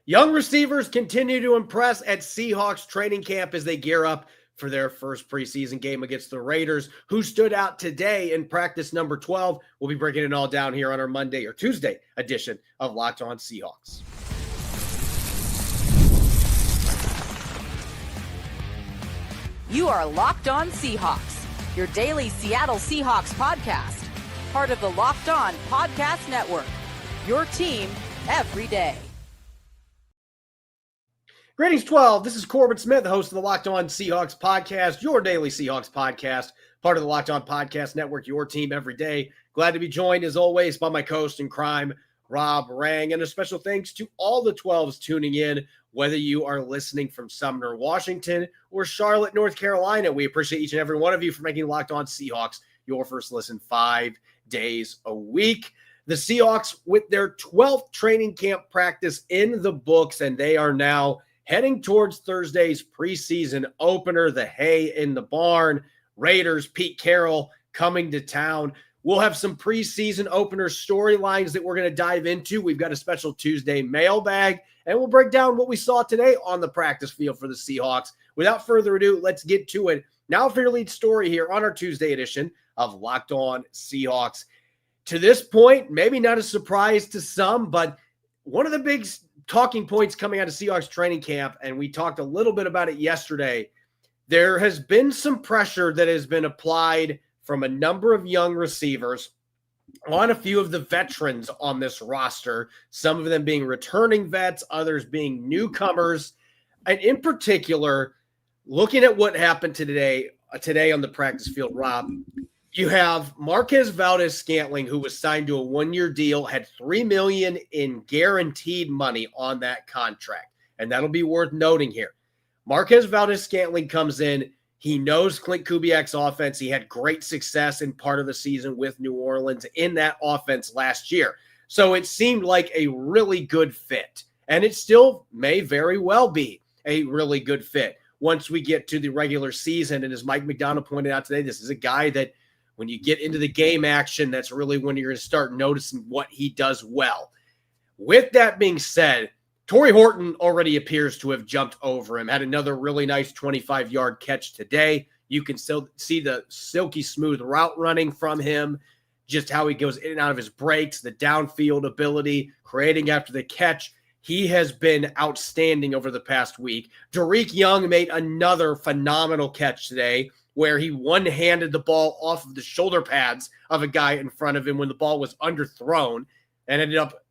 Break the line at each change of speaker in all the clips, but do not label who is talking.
Young receivers continue to impress at Seahawks training camp as they gear up for their first preseason game against the Raiders, who stood out today in practice number 12. We'll be breaking it all down here on our Monday or Tuesday edition of Locked On Seahawks.
You are Locked On Seahawks, your daily Seattle Seahawks podcast, part of the Locked On Podcast Network, your team every day.
Greetings, 12. This is Corbin Smith, the host of the Locked On Seahawks podcast, your daily Seahawks podcast, part of the Locked On Podcast Network, your team every day. Glad to be joined, as always, by my co-host in crime, Rob Rang. And a special thanks to all the 12s tuning in, whether you are listening from Sumner, Washington, or Charlotte, North Carolina. We appreciate each and every one of you for making Locked On Seahawks your first listen 5 days a week. The Seahawks with their 12th training camp practice in the books, and they are now heading towards Thursday's preseason opener, the hay in the barn. Raiders, Pete Carroll coming to town. We'll have some preseason opener storylines that we're going to dive into. We've got a special Tuesday mailbag, and we'll break down what we saw today on the practice field for the Seahawks. Without further ado, let's get to it. Now for your lead story here on our Tuesday edition of Locked On Seahawks. To this point, maybe not a surprise to some, but one of the big talking points coming out of Seahawks training camp, and we talked a little bit about it yesterday, there has been some pressure that has been applied from a number of young receivers on a few of the veterans on this roster, some of them being returning vets, others being newcomers. And in particular, looking at what happened today on the practice field, Rob, you have Marquez Valdes-Scantling, who was signed to a one-year deal, had $3 million in guaranteed money on that contract. And that'll be worth noting here. Marquez Valdes-Scantling comes in. He knows Clint Kubiak's offense. He had great success in part of the season with New Orleans in that offense last year. So it seemed like a really good fit. And it still may very well be a really good fit once we get to the regular season. And as Mike McDonald pointed out today, this is a guy that when you get into the game action, that's really when you're going to start noticing what he does well. With that being said, Tory Horton already appears to have jumped over him, had another really nice 25-yard catch today. You can still see the silky smooth route running from him, just how he goes in and out of his breaks, the downfield ability, creating after the catch. He has been outstanding over the past week. Dareke Young made another phenomenal catch today where he one-handed the ball off of the shoulder pads of a guy in front of him when the ball was underthrown and ended up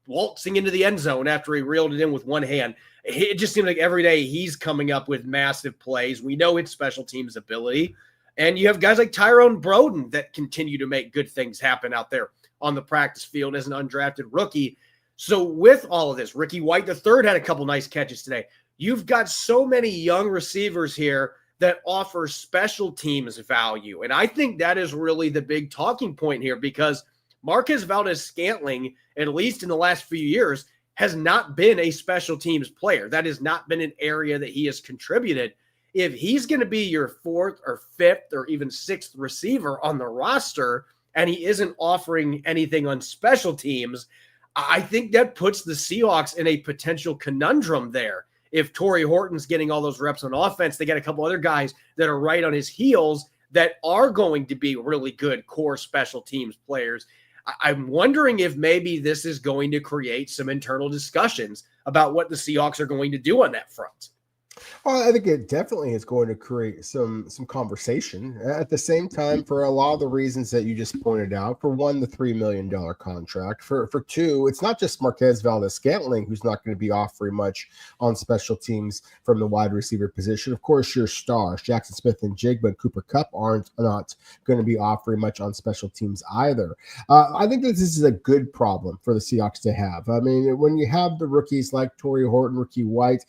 waltzing into the end zone after he reeled it in with one hand. It just seems like every day he's coming up with massive plays. We know it's special teams ability. And you have guys like Tyrone Broden that continue to make good things happen out there on the practice field as an undrafted rookie. So with all of this, Ricky White III had a couple nice catches today. You've got so many young receivers here that offer special teams value. And I think that is really the big talking point here, because Marquez Valdes-Scantling, at least in the last few years, has not been a special teams player. That has not been an area that he has contributed. If he's going to be your fourth or fifth or even sixth receiver on the roster and he isn't offering anything on special teams, I think that puts the Seahawks in a potential conundrum there. If Tory Horton's getting all those reps on offense, they got a couple other guys that are right on his heels that are going to be really good core special teams players. I'm wondering if maybe this is going to create some internal discussions about what the Seahawks are going to do on that front.
Well, I think it definitely is going to create some conversation. At the same time, for a lot of the reasons that you just pointed out, for one, the $3 million contract. For two, it's not just Marquez Valdes-Scantling who's not going to be offering much on special teams from the wide receiver position. Of course, your stars, Jackson Smith and Jigba and Cooper Kupp, are not going to be offering much on special teams either. I think that this is a good problem for the Seahawks to have. I mean, when you have the rookies like Tory Horton, Ricky White,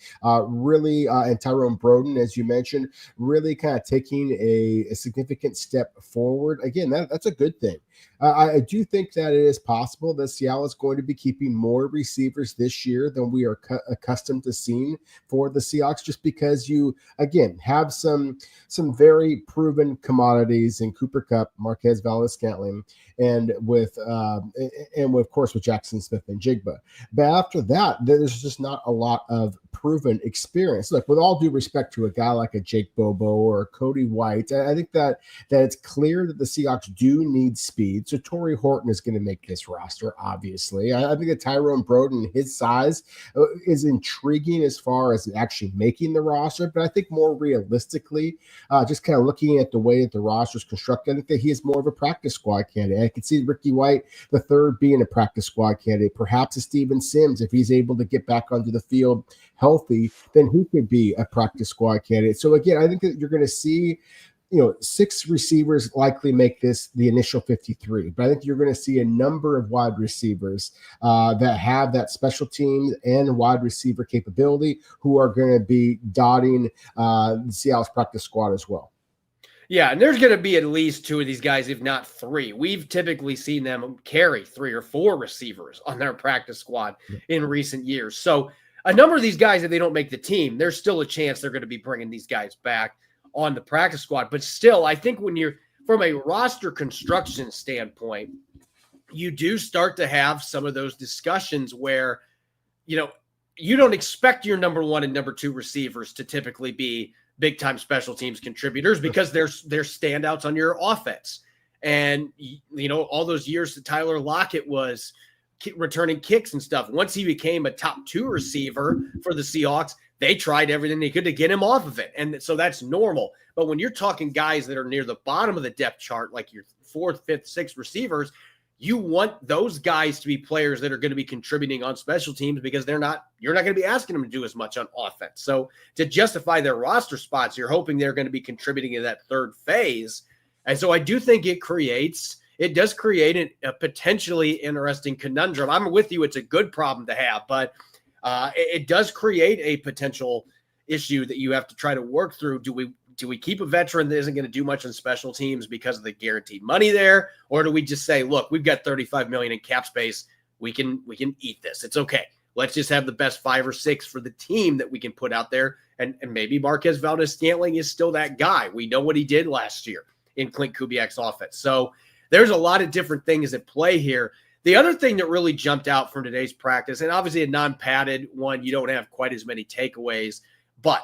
and Tyrone Broden, as you mentioned, really kind of taking a significant step forward. Again, that's a good thing. I do think that it is possible that Seattle is going to be keeping more receivers this year than we are accustomed to seeing for the Seahawks, just because you, again, have some very proven commodities in Cooper Kupp, Marquez Valdes-Scantling, and with of course with Jackson Smith-Njigba. But after that, there's just not a lot of proven experience. Look, with all due respect to a guy like a Jake Bobo or a Cody White, I think that it's clear that the Seahawks do need speed. So Tory Horton is going to make this roster, obviously. I think that Tyrone Broden, his size, is intriguing as far as actually making the roster. But I think more realistically, just kind of looking at the way that the roster is constructed, I think that he is more of a practice squad candidate. I could see Ricky White, the third, being a practice squad candidate. Perhaps a Steven Sims, if he's able to get back onto the field healthy, then he could be a practice squad candidate. So again, I think that you're going to see, 6 receivers likely make this the initial 53, but I think you're going to see a number of wide receivers that have that special teams and wide receiver capability who are going to be dotting the Seattle's practice squad as well.
Yeah, and there's going to be at least 2 of these guys, if not 3. We've typically seen them carry 3 or 4 receivers on their practice squad in recent years. So a number of these guys, if they don't make the team, there's still a chance they're going to be bringing these guys back on the practice squad. But still, I think when you're from a roster construction standpoint, you do start to have some of those discussions where, you don't expect your number 1 and number 2 receivers to typically be big time special teams contributors because they're standouts on your offense. And, all those years that Tyler Lockett was returning kicks and stuff, once he became a top 2 receiver for the Seahawks, they tried everything they could to get him off of it. And so that's normal. But when you're talking guys that are near the bottom of the depth chart, like your 4th, 5th, 6th receivers, you want those guys to be players that are going to be contributing on special teams because you're not going to be asking them to do as much on offense. So to justify their roster spots, you're hoping they're going to be contributing in that 3rd phase. And so I do think it does create a potentially interesting conundrum. I'm with you. It's a good problem to have, but it does create a potential issue that you have to try to work through. Do we keep a veteran that isn't going to do much on special teams because of the guaranteed money there? Or do we just say, look, we've got $35 million in cap space. We can eat this. It's okay. Let's just have the best 5 or 6 for the team that we can put out there. And maybe Marquez Valdes-Scantling is still that guy. We know what he did last year in Clint Kubiak's offense. So there's a lot of different things at play here. The other thing that really jumped out from today's practice, and obviously a non-padded one, you don't have quite as many takeaways, but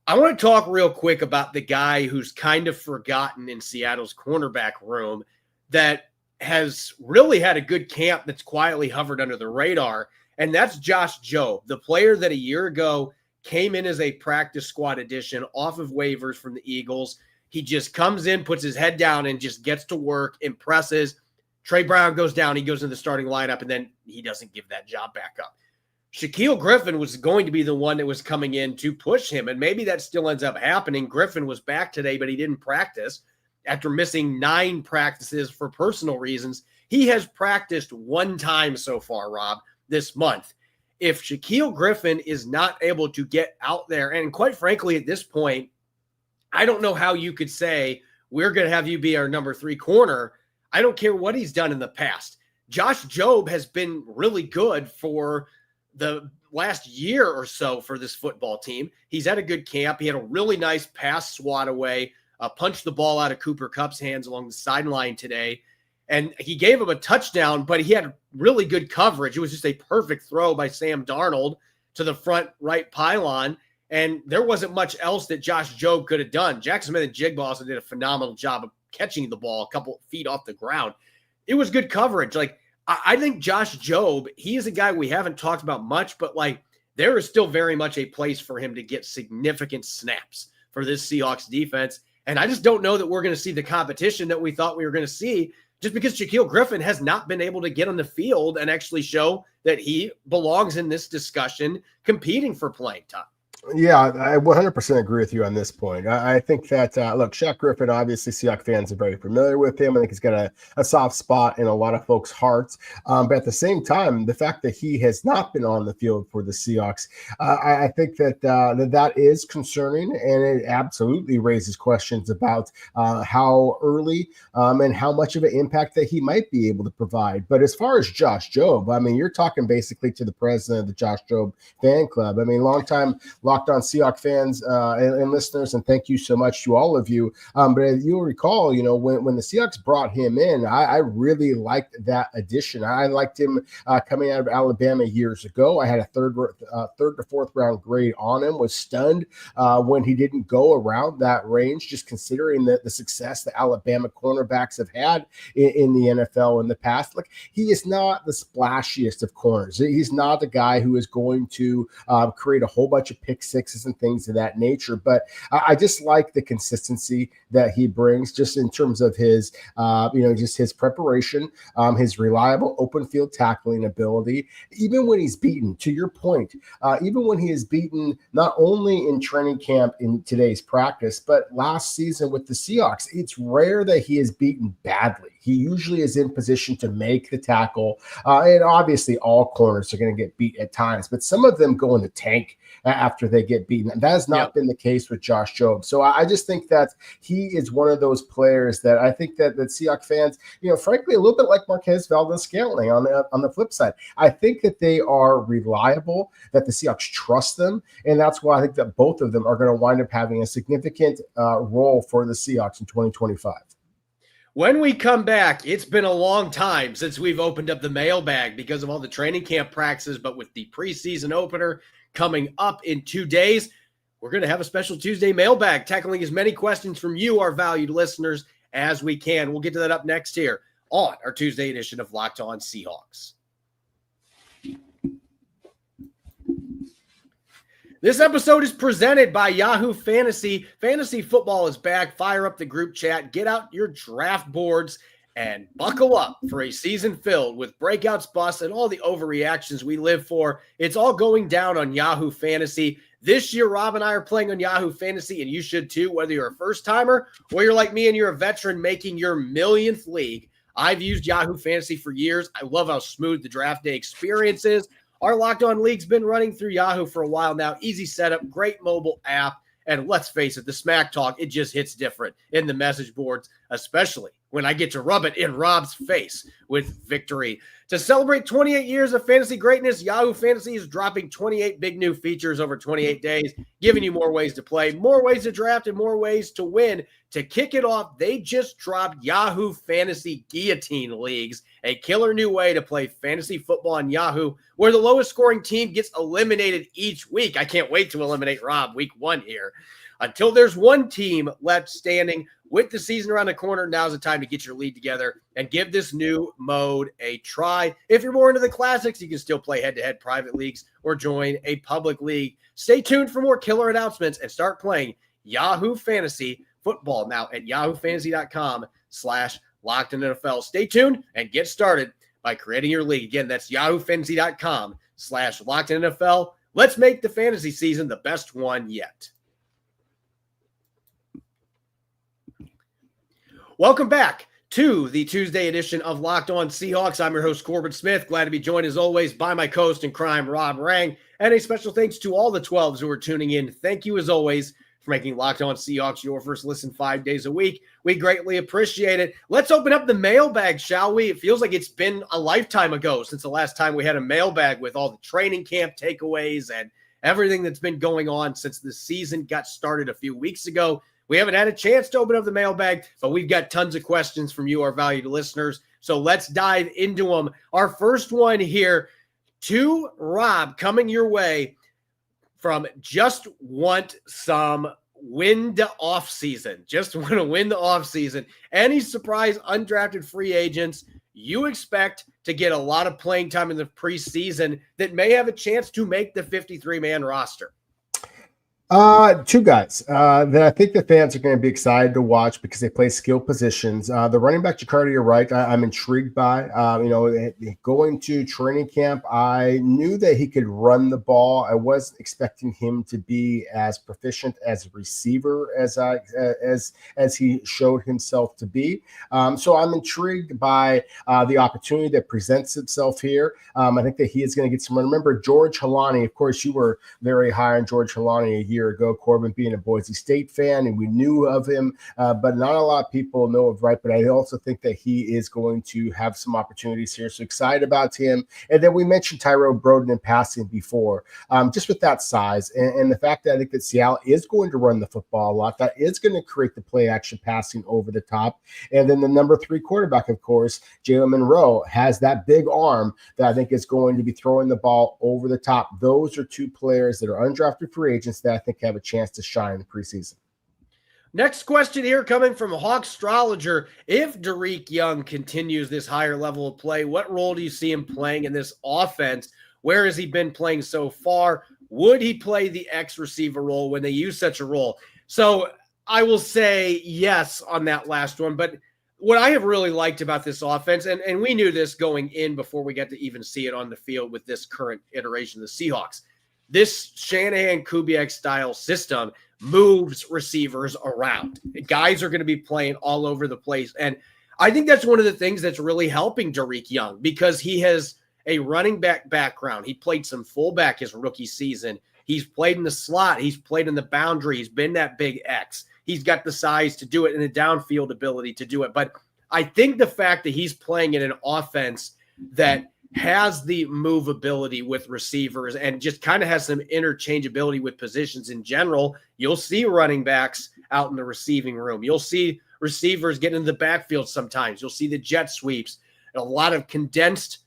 I want to talk real quick about the guy who's kind of forgotten in Seattle's cornerback room that has really had a good camp that's quietly hovered under the radar, and that's Josh Jobe, the player that a year ago came in as a practice squad addition off of waivers from the Eagles. He just comes in, puts his head down, and just gets to work, impresses. Trey Brown goes down, he goes in the starting lineup, and then he doesn't give that job back up. Shaquille Griffin was going to be the one that was coming in to push him, and maybe that still ends up happening. Griffin was back today, but he didn't practice after missing 9 practices for personal reasons. He has practiced 1 time so far, Rob, this month. If Shaquille Griffin is not able to get out there, and quite frankly, at this point, I don't know how you could say, we're going to have you be our number 3 corner. I don't care what he's done in the past. Josh Jobe has been really good for the last year or so for this football team. He's had a good camp. He had a really nice pass swat away, punched the ball out of Cooper Kupp's hands along the sideline today. And he gave him a touchdown, but he had really good coverage. It was just a perfect throw by Sam Darnold to the front right pylon. And there wasn't much else that Josh Jobe could have done. Jackson Smith-Njigba also did a phenomenal job of catching the ball a couple feet off the ground. It was good coverage. Like, I think Josh Jobe, he is a guy we haven't talked about much, but like there is still very much a place for him to get significant snaps for this Seahawks defense. And I just don't know that we're going to see the competition that we thought we were going to see just because Shaquille Griffin has not been able to get on the field and actually show that he belongs in this discussion competing for playing time.
Yeah, I 100% agree with you on this point. I think that, look, Shaq Griffin, obviously Seahawks fans are very familiar with him. I think he's got a soft spot in a lot of folks' hearts. But at the same time, the fact that he has not been on the field for the Seahawks, I think that is concerning, and it absolutely raises questions about how early and how much of an impact that he might be able to provide. But as far as Josh Jobe, I mean, you're talking basically to the president of the Josh Jobe fan club. I mean, longtime Locked On Seahawks fans and listeners, and thank you so much to all of you. But as you'll recall, when the Seahawks brought him in, I really liked that addition. I liked him coming out of Alabama years ago. I had a third to fourth round grade on him. Was stunned when he didn't go around that range, just considering the success that Alabama cornerbacks have had in the NFL in the past. Like, he is not the splashiest of corners. He's not the guy who is going to create a whole bunch of pick sixes and things of that nature. But I just like the consistency that he brings, just in terms of his, just his preparation, his reliable open field tackling ability. Even when he's beaten, to your point, even when he is beaten, not only in training camp in today's practice, but last season with the Seahawks, it's rare that he is beaten badly. He usually is in position to make the tackle. And obviously all corners are going to get beat at times, but some of them go in the tank after they get beaten. And that has not been the case with Josh Jobe. So I just think that he is one of those players that I think that Seahawks fans, frankly, a little bit like Marquez Valdez-Scantling on the flip side. I think that they are reliable, that the Seahawks trust them. And that's why I think that both of them are going to wind up having a significant role for the Seahawks in 2025.
When we come back, it's been a long time since we've opened up the mailbag because of all the training camp practices, but with the preseason opener coming up in 2 days, we're going to have a special Tuesday mailbag tackling as many questions from you, our valued listeners, as we can. We'll get to that up next here on our Tuesday edition of Locked On Seahawks. This episode is presented by Yahoo Fantasy. Fantasy football is back. Fire up the group chat, get out your draft boards, and buckle up for a season filled with breakouts, busts, and all the overreactions we live for. It's all going down on Yahoo Fantasy. This year, Rob and I are playing on Yahoo Fantasy, and you should too, whether you're a first-timer or you're like me and you're a veteran making your millionth league. I've used Yahoo Fantasy for years. I love how smooth the draft day experience is. Our Locked On League's been running through Yahoo for a while now. Easy setup, great mobile app, and let's face it, the smack talk, it just hits different in the message boards, especially when I get to rub it in Rob's face with victory. To celebrate 28 years of fantasy greatness, Yahoo Fantasy is dropping 28 big new features over 28 days, giving you more ways to play, more ways to draft, and more ways to win. To kick it off, they just dropped Yahoo Fantasy Guillotine Leagues, a killer new way to play fantasy football on Yahoo, where the lowest scoring team gets eliminated each week. I can't wait to eliminate Rob week 1 here. Until there's one team left standing. With the season around the corner, now's the time to get your league together and give this new mode a try. If you're more into the classics, you can still play head-to-head private leagues or join a public league. Stay tuned for more killer announcements and start playing Yahoo Fantasy Football now at yahoofantasy.com/LockedOnNFL. Stay tuned and get started by creating your league. Again, that's yahoofantasy.com/LockedOnNFL. Let's make the fantasy season the best one yet. Welcome back to the Tuesday edition of Locked On Seahawks. I'm your host, Corbin Smith. Glad to be joined, as always, by my co-host in crime, Rob Rang. And a special thanks to all the 12s who are tuning in. Thank you, as always, for making Locked On Seahawks your first listen 5 days a week. We greatly appreciate it. Let's open up the mailbag, shall we? It feels like it's been a lifetime ago since the last time we had a mailbag with all the training camp takeaways and everything that's been going on since the season got started a few weeks ago. We haven't had a chance to open up the mailbag, but we've got tons of questions from you, our valued listeners. So let's dive into them. Our first one here to Rob, coming your way from Just Want Some Win the Offseason. Just want to win the offseason. Any surprise undrafted free agents you expect to get a lot of playing time in the preseason that may have a chance to make the 53-man roster?
Two guys that I think the fans are going to be excited to watch because they play skill positions. The running back Jacardi, you're right. I'm intrigued by. Going to training camp, I knew that he could run the ball. I wasn't expecting him to be as proficient as a receiver as he showed himself to be. So I'm intrigued by the opportunity that presents itself here. I think that he is going to get some run. Remember, George Halani, of course, you were very high on George Halani a year ago, Corbin being a Boise State fan, and we knew of him, but not a lot of people know of, right? But I also think that he is going to have some opportunities here. So excited about him. And then we mentioned Tyrell Broden in passing before, just with that size and the fact that I think that Seattle is going to run the football a lot. That is going to create the play action passing over the top. And then the number 3 quarterback, of course, Jalen Monroe, has that big arm that I think is going to be throwing the ball over the top. Those are 2 players that are undrafted free agents that I think have a chance to shine in the preseason.
Next question here coming from Hawkstrologer. If Dareke Young continues this higher level of play, what role do you see him playing in this offense? Where has he been playing so far? Would he play the X receiver role when they use such a role? So I will say yes on that last one. But what I have really liked about this offense, and we knew this going in before we got to even see it on the field with this current iteration of the Seahawks, this Shanahan-Kubiak style system moves receivers around. Guys are going to be playing all over the place. And I think that's one of the things that's really helping Dareke Young because he has a running back background. He played some fullback his rookie season. He's played in the slot. He's played in the boundary. He's been that big X. He's got the size to do it and the downfield ability to do it. But I think the fact that he's playing in an offense that has the movability with receivers and just kind of has some interchangeability with positions in general, you'll see running backs out in the receiving room. You'll see receivers get into the backfield sometimes. You'll see the jet sweeps, a lot of condensed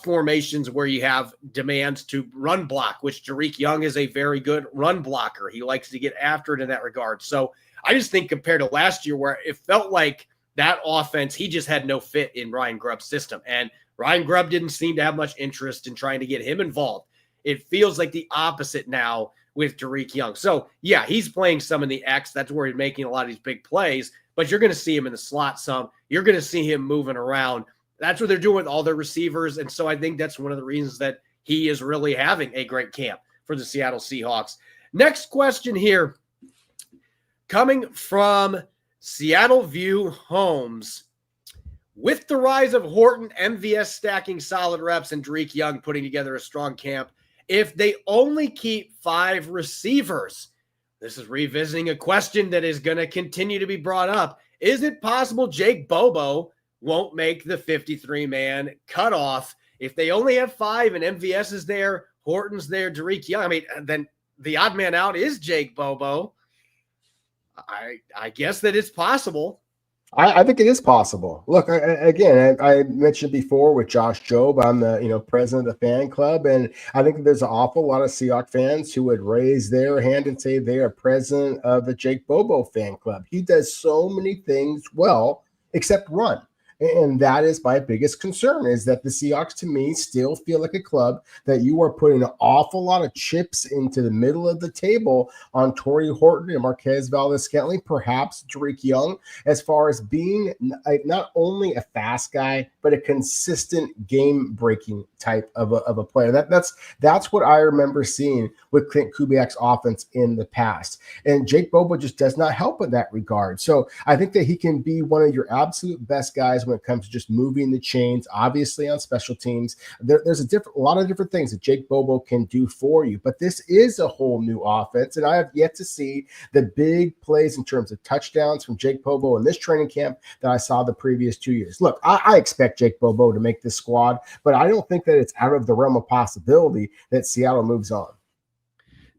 formations where you have demands to run block, which Dareke Young is a very good run blocker. He likes to get after it in that regard. So I just think compared to last year where it felt like that offense, he just had no fit in Ryan Grubb's system. And Ryan Grubb didn't seem to have much interest in trying to get him involved. It feels like the opposite now with Dareke Young. So, yeah, he's playing some in the X. That's where he's making a lot of these big plays. But you're going to see him in the slot some. You're going to see him moving around. That's what they're doing with all their receivers. And so I think that's one of the reasons that he is really having a great camp for the Seattle Seahawks. Next question here coming from Seattle View Homes. With the rise of Horton, MVS stacking solid reps, and Dareke Young putting together a strong camp, if they only keep 5 receivers, this is revisiting a question that is going to continue to be brought up. Is it possible Jake Bobo won't make the 53-man cutoff? If they only have 5 and MVS is there, Horton's there, Dareke Young, I mean, then the odd man out is Jake Bobo. I guess that it's possible.
I think it is possible. Look, I mentioned before with Josh Jobe, I'm the president of the fan club, and I think there's an awful lot of Seahawks fans who would raise their hand and say they are president of the Jake Bobo fan club. He does so many things well, except run. And that is my biggest concern, is that the Seahawks, to me, still feel like a club that you are putting an awful lot of chips into the middle of the table on Tory Horton and Marquez Valdes-Scantling, perhaps Dareke Young, as far as being not only a fast guy, but a consistent game-breaking type of a player. That's what I remember seeing with Clint Kubiak's offense in the past. And Jake Bobo just does not help in that regard. So I think that he can be one of your absolute best guys when it comes to just moving the chains, obviously on special teams. There's a lot of different things that Jake Bobo can do for you, but this is a whole new offense, and I have yet to see the big plays in terms of touchdowns from Jake Bobo in this training camp that I saw the previous 2 years. Look, I expect Jake Bobo to make this squad, but I don't think that it's out of the realm of possibility that Seattle moves on.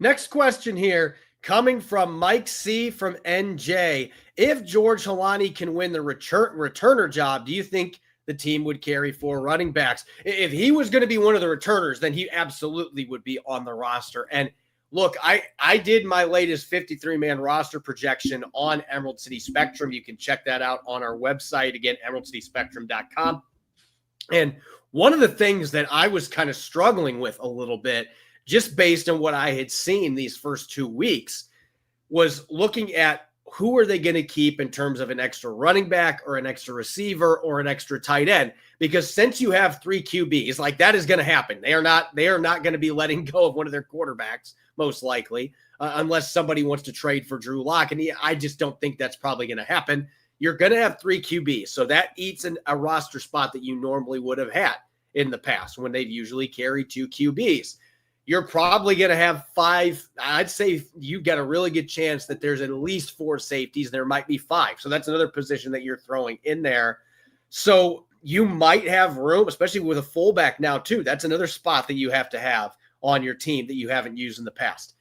Next question here, coming from Mike C. from NJ. If George Halani can win the returner job, do you think the team would carry 4 running backs? If he was going to be one of the returners, then he absolutely would be on the roster. And look, I did my latest 53-man roster projection on Emerald City Spectrum. You can check that out on our website, again, emeraldcityspectrum.com. And one of the things that I was kind of struggling with a little bit, just based on what I had seen these first 2 weeks, was looking at who are they going to keep in terms of an extra running back or an extra receiver or an extra tight end? Because since you have 3 QBs, like that is going to happen. They are not going to be letting go of one of their quarterbacks, most likely, unless somebody wants to trade for Drew Lock. And I just don't think that's probably going to happen. You're going to have 3 QBs. So that eats a roster spot that you normally would have had in the past when they've usually carried 2 QBs. You're probably going to have 5. I'd say you got a really good chance that there's at least 4 safeties. There might be 5. So that's another position that you're throwing in there. So you might have room, especially with a fullback now too. That's another spot that you have to have on your team that you haven't used in the past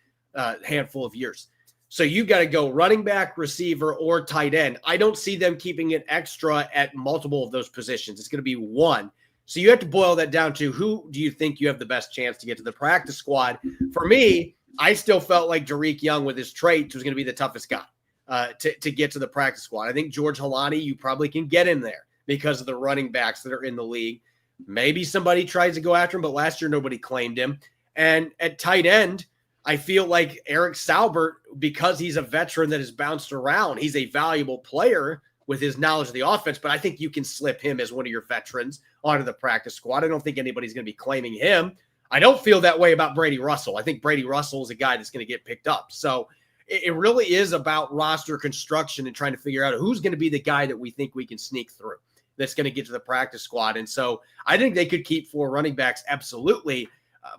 handful of years. So you got to go running back, receiver, or tight end. I don't see them keeping it extra at multiple of those positions. It's going to be 1. So you have to boil that down to who do you think you have the best chance to get to the practice squad? For me, I still felt like Dareke Young with his traits was going to be the toughest guy to get to the practice squad. I think George Halani, you probably can get in there because of the running backs that are in the league. Maybe somebody tries to go after him, but last year nobody claimed him. And at tight end, I feel like Eric Saubert, because he's a veteran that has bounced around, he's a valuable player with his knowledge of the offense, but I think you can slip him as one of your veterans onto the practice squad. I don't think anybody's going to be claiming him. I don't feel that way about Brady Russell. I think Brady Russell is a guy that's going to get picked up. So it really is about roster construction and trying to figure out who's going to be the guy that we think we can sneak through that's going to get to the practice squad. And so I think they could keep 4 running backs, absolutely.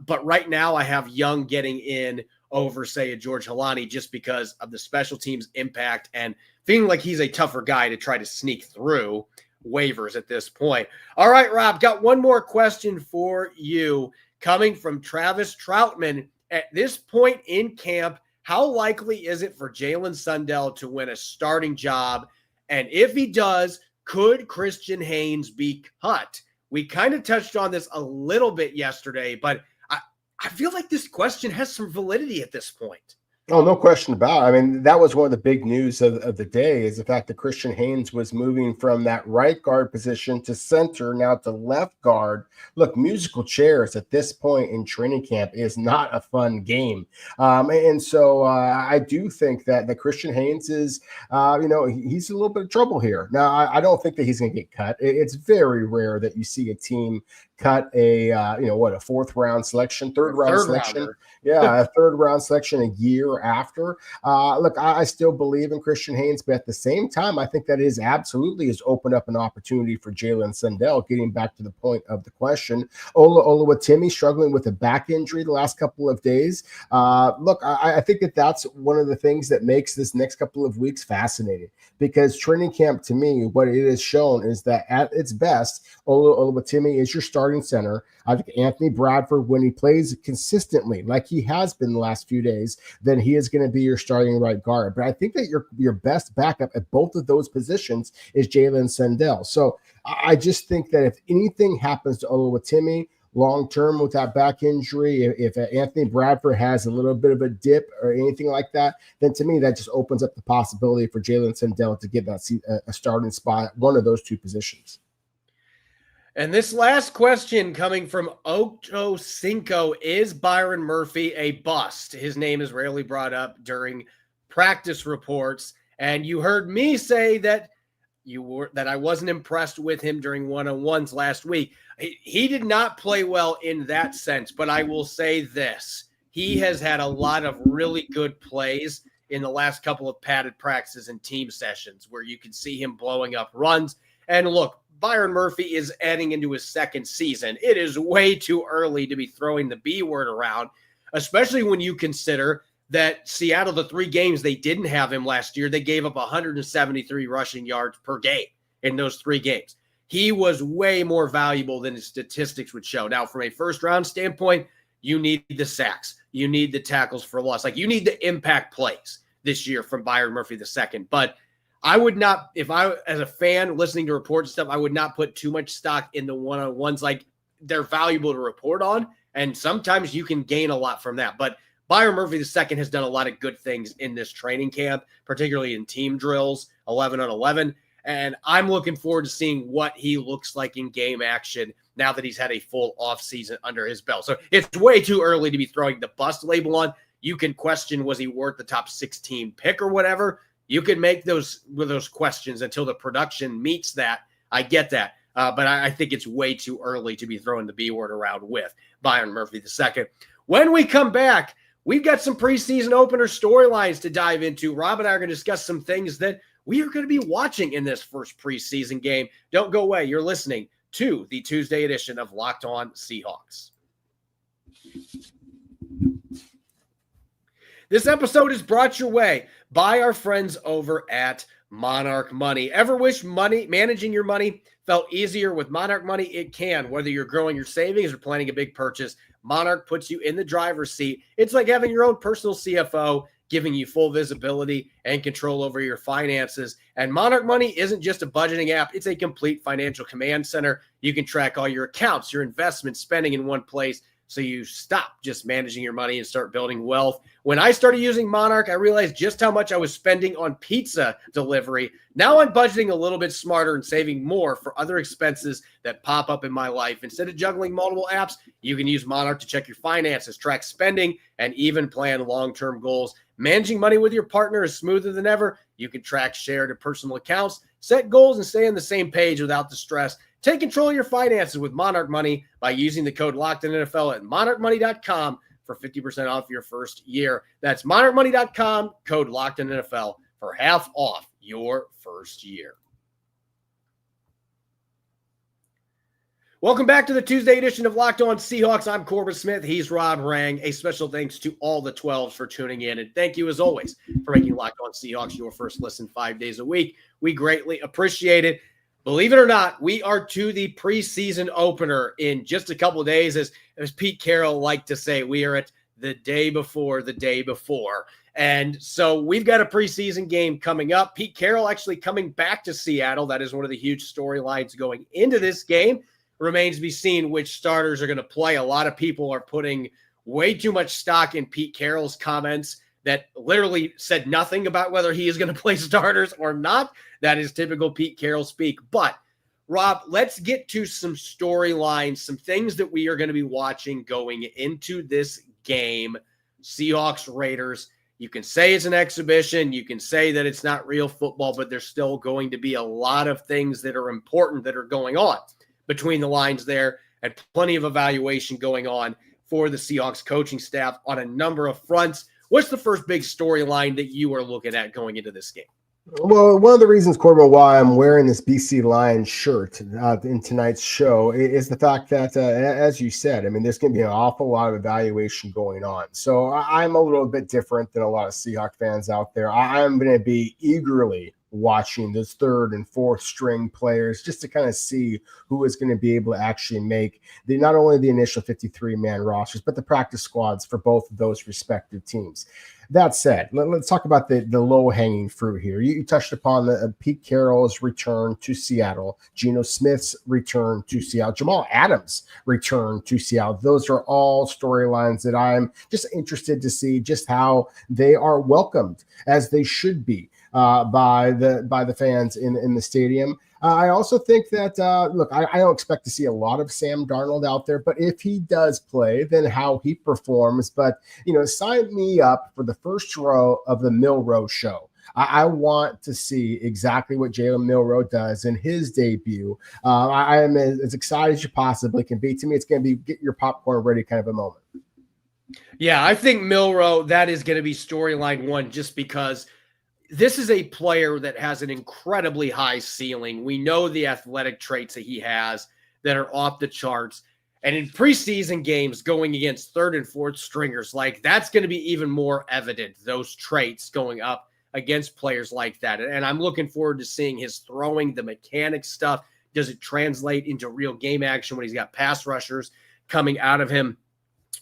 But right now I have Young getting in over, say, a George Halani just because of the special teams impact and feeling like he's a tougher guy to try to sneak through waivers at this point. All right, Rob, got one more question for you coming from Travis Troutman. At this point in camp, how likely is it for Jalen Sundell to win a starting job? And if he does, could Christian Haynes be cut? We kind of touched on this a little bit yesterday, but I feel like this question has some validity at this point.
Oh, no question about it. I mean, that was one of the big news of the day is the fact that Christian Haynes was moving from that right guard position to center, now to left guard. Look, musical chairs at this point in training camp is not a fun game. And so I do think that Christian Haynes is, he's a little bit of trouble here. Now, I don't think that he's going to get cut. It's very rare that you see a team cut a 4th round selection, third round selection. Yeah, a 3rd round selection a year after. Look, I still believe in Christian Haynes, but at the same time, I think that is absolutely has opened up an opportunity for Jalen Sundell. Getting back to the point of the question, Oluwatimi struggling with a back injury the last couple of days. Look, I think that's one of the things that makes this next couple of weeks fascinating, because training camp, to me, what it has shown is that at its best, Oluwatimi is your starting center. I think Anthony Bradford, when he plays consistently like he has been the last few days, then he is going to be your starting right guard. But I think that your best backup at both of those positions is Jalen Sundell. So I just think that if anything happens to Oluwatimi long-term with that back injury, if Anthony Bradford has a little bit of a dip or anything like that, then to me, that just opens up the possibility for Jalen Sundell to get that a starting spot at one of those 2 positions.
And this last question coming from Ocho Cinco, is Byron Murphy a bust? His name is rarely brought up during practice reports. And you heard me say that I wasn't impressed with him during one-on-ones last week. He did not play well in that sense, but I will say this. He has had a lot of really good plays in the last couple of padded practices and team sessions where you can see him blowing up runs. And look, Byron Murphy is adding into his 2nd season. It is way too early to be throwing the B word around, especially when you consider that Seattle, the 3 games they didn't have him last year, they gave up 173 rushing yards per game in those 3 games. He was way more valuable than his statistics would show. Now, from a first-round standpoint, you need the sacks. You need the tackles for loss. Like, you need the impact plays this year from Byron Murphy II. But I would not, if I, as a fan listening to reports and stuff, I would not put too much stock in the one-on-ones. Like, they're valuable to report on, and sometimes you can gain a lot from that. But Byron Murphy II has done a lot of good things in this training camp, particularly in team drills, 11 on 11. And I'm looking forward to seeing what he looks like in game action now that he's had a full offseason under his belt. So it's way too early to be throwing the bust label on. you can question, was he worth the top 16 pick or whatever? You can make those questions until the production meets that. I get that. But I think it's way too early to be throwing the B word around with Byron Murphy II. When we come back, we've got some preseason opener storylines to dive into. Rob and I are going to discuss some things that we are going to be watching in this first preseason game. Don't go away. You're listening to the Tuesday edition of Locked On Seahawks. This episode is brought your way by our friends over at Monarch Money. Ever wish managing your money felt easier with Monarch Money? It can. Whether you're growing your savings or planning a big purchase, Monarch puts you in the driver's seat. It's like having your own personal CFO, giving you full visibility and control over your finances. And Monarch Money isn't just a budgeting app. It's a complete financial command center. You can track all your accounts, your investments, spending in one place, so you stop just managing your money and start building wealth. When I started using Monarch, I realized just how much I was spending on pizza delivery. Now I'm budgeting a little bit smarter and saving more for other expenses that pop up in my life. Instead of juggling multiple apps, you can use Monarch to check your finances, track spending, and even plan long-term goals. Managing money with your partner is smoother than ever. You can track shared and personal accounts, set goals, and stay on the same page without the stress. Take control of your finances with Monarch Money by using the code LOCKEDONNFL at monarchmoney.com for 50% off your first year. That's monarchmoney.com, code LOCKEDONNFL for half off your first year. Welcome back to the Tuesday edition of Locked On Seahawks. I'm Corbin Smith. He's Rob Rang. A special thanks to all the 12s for tuning in. And thank you, as always, for making Locked On Seahawks your first listen 5 days a week. We greatly appreciate it. Believe it or not, we are to the preseason opener in just a couple of days. As Pete Carroll liked to say, we are at the day before the day before. And so we've got a preseason game coming up. Pete Carroll actually coming back to Seattle. That is one of the huge storylines going into this game. Remains to be seen which starters are going to play. A lot of people are putting way too much stock in Pete Carroll's comments that literally said nothing about whether he is going to play starters or not. That is typical Pete Carroll speak. But, Rob, let's get to some storylines, some things that we are going to be watching going into this game. Seahawks Raiders. You can say it's an exhibition. You can say that it's not real football, but there's still going to be a lot of things that are important that are going on between the lines there, and plenty of evaluation going on for the Seahawks coaching staff on a number of fronts. What's the first big storyline that you are looking at going into this game?
Well, one of the reasons, Corbin, why I'm wearing this BC Lions shirt in tonight's show is the fact that, as you said, I mean, there's going to be an awful lot of evaluation going on. So I'm a little bit different than a lot of Seahawks fans out there. I'm going to be eagerly watching those third and fourth string players just to kind of see who is going to be able to actually make not only the initial 53-man rosters, but the practice squads for both of those respective teams. That said, let's talk about the low-hanging fruit here. You touched upon Pete Carroll's return to Seattle, Geno Smith's return to Seattle, Jamal Adams' return to Seattle. Those are all storylines that I'm just interested to see just how they are welcomed, as they should be, by the fans in the stadium. I also think that, look, I don't expect to see a lot of Sam Darnold out there, but if he does play, then how he performs. But, sign me up for the first row of the Milroe show. I want to see exactly what Jalen Milroe does in his debut. I am as excited as you possibly can be. To me, it's going to be get your popcorn ready kind of a moment.
Yeah, I think Milroe, that is going to be storyline one, just because this is a player that has an incredibly high ceiling. We know the athletic traits that he has that are off the charts. And in preseason games going against third and fourth stringers, that's going to be even more evident, those traits going up against players like that. And I'm looking forward to seeing his throwing, the mechanics stuff. Does it translate into real game action when he's got pass rushers coming out of him?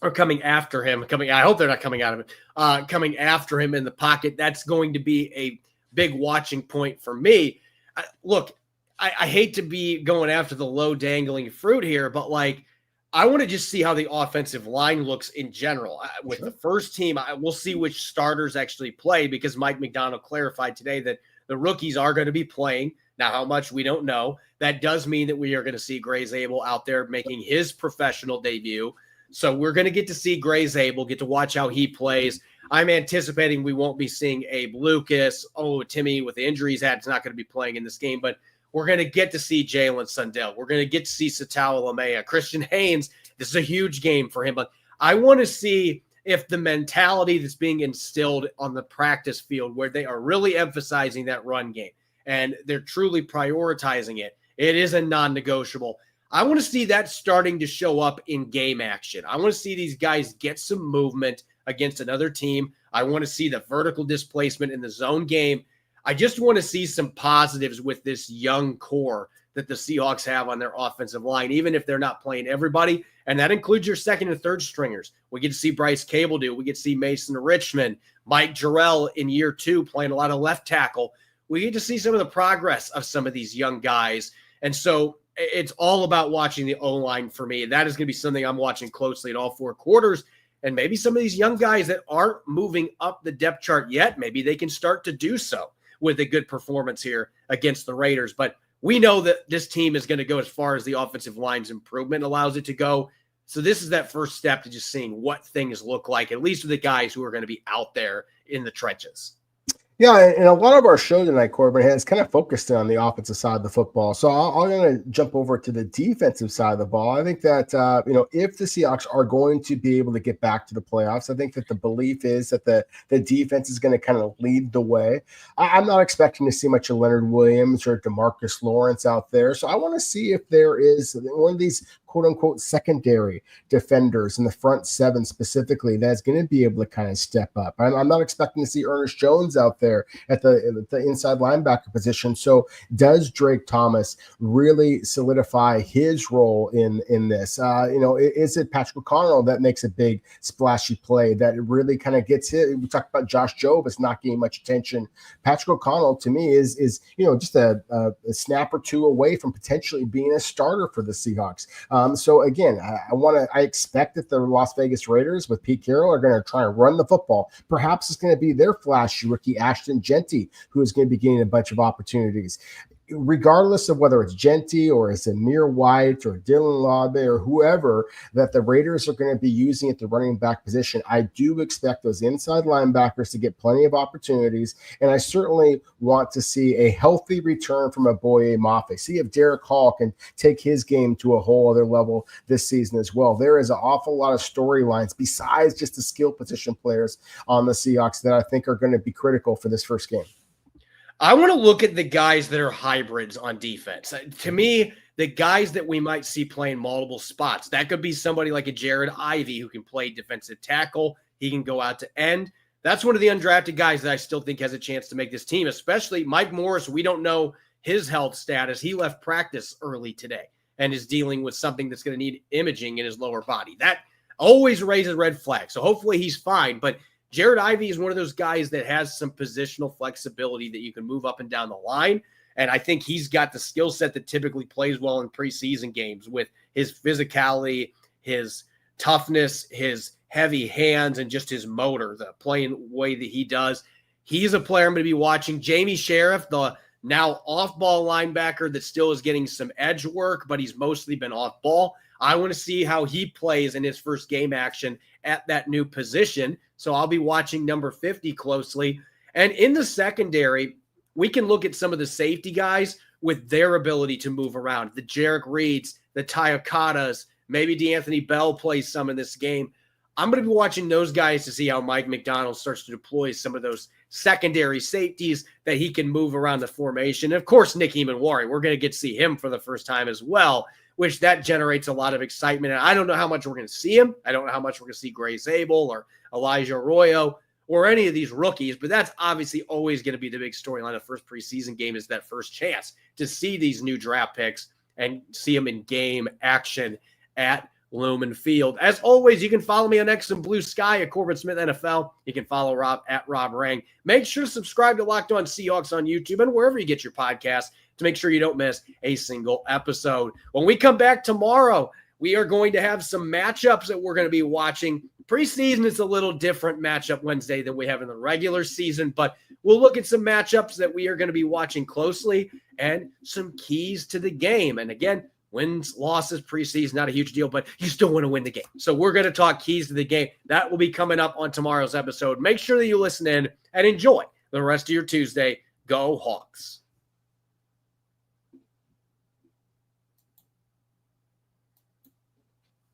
Or coming after him, I hope they're not coming out of it, coming after him in the pocket. That's going to be a big watching point for me. I hate to be going after the low dangling fruit here, but I want to just see how the offensive line looks in general. With the first team, we'll see which starters actually play, because Mike McDonald clarified today that the rookies are going to be playing. Now, how much, we don't know. That does mean that we are going to see Gray Zabel out there making his professional debut. So we're going to get to see Gray Zabel, get to watch how he plays. I'm anticipating we won't be seeing Abe Lucas. Oh, Timmy with the injuries is not going to be playing in this game, but we're going to get to see Jalen Sundell. We're going to get to see Satawa Lamea. Christian Haynes, this is a huge game for him, but I want to see if the mentality that's being instilled on the practice field, where they are really emphasizing that run game and they're truly prioritizing it, it is a non-negotiable. I want to see that starting to show up in game action. I want to see these guys get some movement against another team. I want to see the vertical displacement in the zone game. I just want to see some positives with this young core that the Seahawks have on their offensive line, even if they're not playing everybody. And that includes your second and third stringers. We get to see Bryce Cable do. We get to see Mason Richmond, Mike Jarrell in year 2 playing a lot of left tackle. We get to see some of the progress of some of these young guys. And so it's all about watching the O-line for me. And that is going to be something I'm watching closely at all 4 quarters. And maybe some of these young guys that aren't moving up the depth chart yet, maybe they can start to do so with a good performance here against the Raiders. But we know that this team is going to go as far as the offensive line's improvement allows it to go. So this is that first step to just seeing what things look like, at least with the guys who are going to be out there in the trenches.
Yeah, and a lot of our show tonight, Corbin, has kind of focused on the offensive side of the football. So I'm going to jump over to the defensive side of the ball. I think that, if the Seahawks are going to be able to get back to the playoffs, I think that the belief is that the defense is going to kind of lead the way. I'm not expecting to see much of Leonard Williams or DeMarcus Lawrence out there. So I want to see if there is one of these quote-unquote secondary defenders in the front 7 specifically that's going to be able to kind of step up. I'm not expecting to see Ernest Jones out there at the inside linebacker position. So does Drake Thomas really solidify his role in this? Is it Patrick O'Connell that makes a big splashy play that really kind of gets hit? We talked about Josh Jobs not getting much attention. Patrick O'Connell to me is just a snap or two away from potentially being a starter for the Seahawks. So again, I expect that the Las Vegas Raiders with Pete Carroll are going to try and run the football. Perhaps it's going to be their flashy rookie Ashton Genty who is going to be getting a bunch of opportunities. Regardless of whether it's Genty or it's Amir White or Dylan Laube or whoever that the Raiders are going to be using at the running back position, I do expect those inside linebackers to get plenty of opportunities, and I certainly want to see a healthy return from Aboye Mafe. See if Derek Hall can take his game to a whole other level this season as well. There is an awful lot of storylines besides just the skill position players on the Seahawks that I think are going to be critical for this first game.
I want to look at the guys that are hybrids on defense. To me, the guys that we might see playing multiple spots, that could be somebody like a Jared Ivey who can play defensive tackle. He can go out to end. That's one of the undrafted guys that I still think has a chance to make this team, especially Mike Morris. We don't know his health status. He left practice early today and is dealing with something that's going to need imaging in his lower body. That always raises red flags. So hopefully he's fine. But Jared Ivey is one of those guys that has some positional flexibility that you can move up and down the line. And I think he's got the skill set that typically plays well in preseason games with his physicality, his toughness, his heavy hands, and just his motor, the playing way that he does. He's a player I'm going to be watching. Jamie Sheriff, the now off-ball linebacker that still is getting some edge work, but he's mostly been off-ball. I want to see how he plays in his first game action at that new position. So I'll be watching number 50 closely. And in the secondary, we can look at some of the safety guys with their ability to move around. The Jarek Reeds, the Tyokatas, maybe DeAnthony Bell plays some in this game. I'm going to be watching those guys to see how Mike McDonald starts to deploy some of those secondary safeties that he can move around the formation. And of course, Nick Eamon-Wari, we're going to get to see him for the first time as well, which that generates a lot of excitement. And I don't know how much we're going to see him. I don't know how much we're going to see Gray Zabel or Elijah Arroyo or any of these rookies, but that's obviously always going to be the big storyline. The first preseason game is that first chance to see these new draft picks and see them in game action at Lumen Field. As always, you can follow me on X and Blue Sky at Corbin Smith NFL. You can follow Rob at Rob Rang. Make sure to subscribe to Locked On Seahawks on YouTube and wherever you get your podcasts to make sure you don't miss a single episode. When we come back tomorrow, we are going to have some matchups that we're going to be watching. Preseason is a little different matchup Wednesday than we have in the regular season, but we'll look at some matchups that we are going to be watching closely and some keys to the game. And again, Wins, losses, preseason, not a huge deal, but you still want to win the game. So we're going to talk keys to the game. That will be coming up on tomorrow's episode. Make sure that you listen in and enjoy the rest of your Tuesday. Go Hawks.